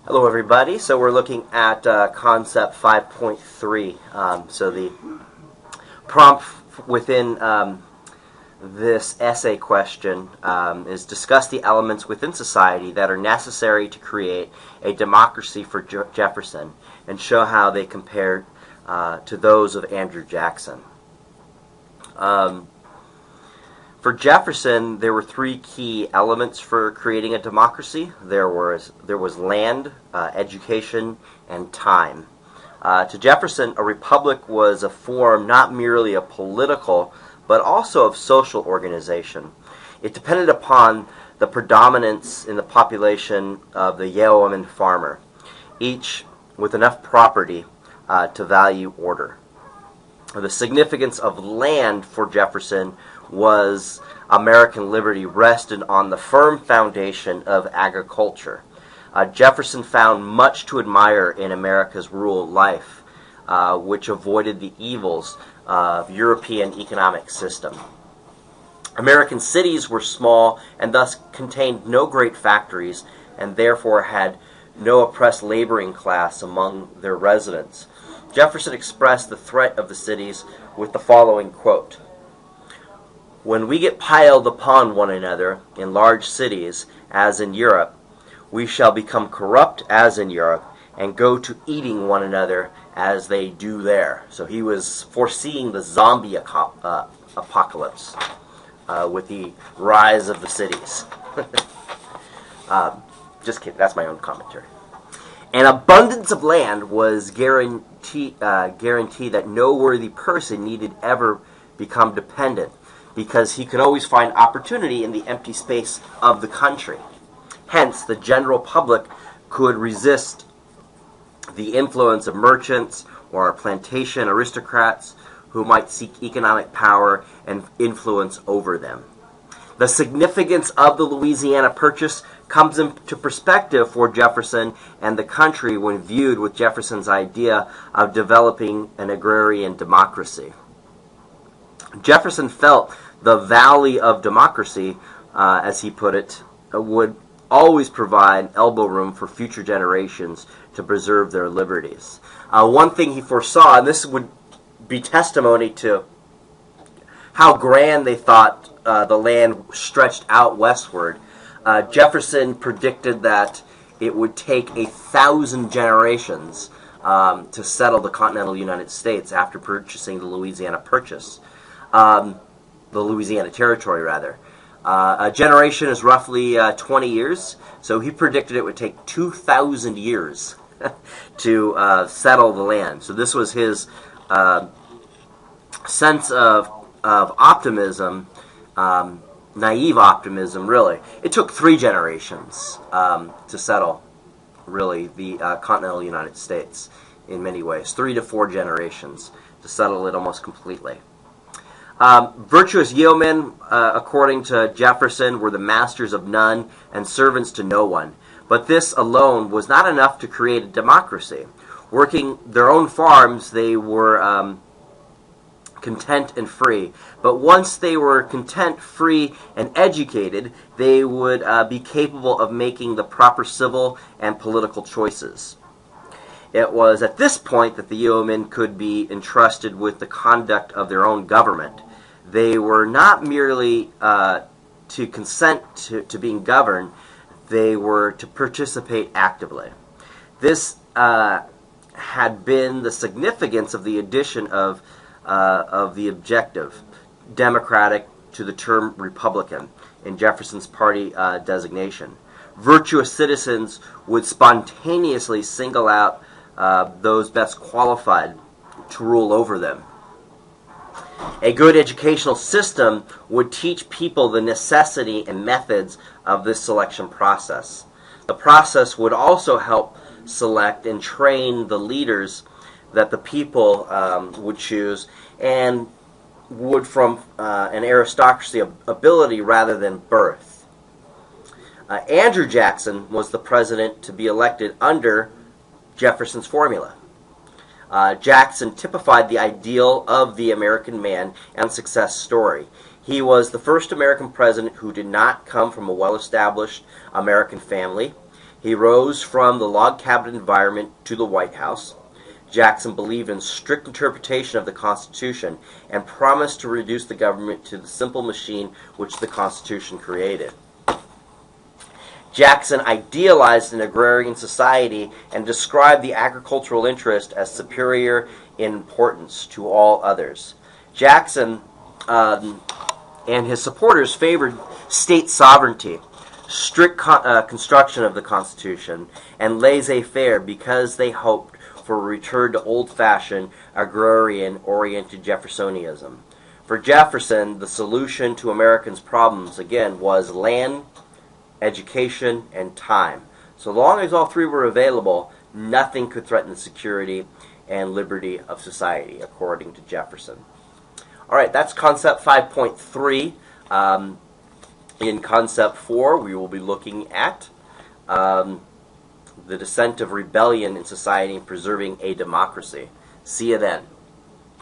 Hello, everybody. So we're looking at concept 5.3. So the prompt within this essay question is discuss the elements within society that are necessary to create a democracy for Jefferson and show how they compare to those of Andrew Jackson. For Jefferson, there were three key elements for creating a democracy. There was land, education, and time. To Jefferson, a republic was a form not merely of political, but also of social organization. It depended upon the predominance in the population of the yeoman farmer, each with enough property to value order. The significance of land for Jefferson was American liberty rested on the firm foundation of agriculture. Jefferson found much to admire in America's rural life, which avoided the evils of European economic system. American cities were small and thus contained no great factories and therefore had no oppressed laboring class among their residents. Jefferson expressed the threat of the cities with the following quote: "When we get piled upon one another in large cities, as in Europe, we shall become corrupt as in Europe, and go to eating one another as they do there." So he was foreseeing the zombie apocalypse with the rise of the cities. Just kidding, that's my own commentary. An abundance of land was guarantee that no worthy person needed ever become dependent, because he could always find opportunity in the empty space of the country. Hence, the general public could resist the influence of merchants or plantation aristocrats who might seek economic power and influence over them. The significance of the Louisiana Purchase comes into perspective for Jefferson and the country when viewed with Jefferson's idea of developing an agrarian democracy. Jefferson felt the valley of democracy, as he put it, would always provide elbow room for future generations to preserve their liberties. One thing he foresaw, and this would be testimony to how grand they thought the land stretched out westward, Jefferson predicted that it would take 1,000 generations to settle the continental United States after purchasing the Louisiana Purchase. The Louisiana Territory, rather. A generation is roughly 20 years, so he predicted it would take 2,000 years to settle the land. So this was his sense of optimism, naive optimism, really. It took 3 generations to settle, really, the continental United States in many ways. 3 to 4 generations to settle it almost completely. Virtuous yeomen, according to Jefferson, were the masters of none and servants to no one. But this alone was not enough to create a democracy. Working their own farms, they were content and free. But once they were content, free, and educated, they would be capable of making the proper civil and political choices. It was at this point that the yeomen could be entrusted with the conduct of their own government. They were not merely to consent to being governed, they were to participate actively. This had been the significance of the addition of the objective, Democratic, to the term Republican in Jefferson's party designation. Virtuous citizens would spontaneously single out those best qualified to rule over them. A good educational system would teach people the necessity and methods of this selection process. The process would also help select and train the leaders that the people would choose, and would from an aristocracy of ability rather than birth. Andrew Jackson was the president to be elected under Jefferson's formula. Jackson typified the ideal of the American man and success story. He was the first American president who did not come from a well-established American family. He rose from the log cabin environment to the White House. Jackson believed in strict interpretation of the Constitution and promised to reduce the government to the simple machine which the Constitution created. Jackson idealized an agrarian society and described the agricultural interest as superior in importance to all others. Jackson and his supporters favored state sovereignty, strict construction of the Constitution, and laissez-faire because they hoped for a return to old-fashioned, agrarian-oriented Jeffersonianism. For Jefferson, the solution to Americans' problems, again, was land, education, and time. So long as all three were available, nothing could threaten the security and liberty of society, according to Jefferson. All right, that's Concept 5.3. In Concept 4, we will be looking at the descent of rebellion in society and preserving a democracy. See you then.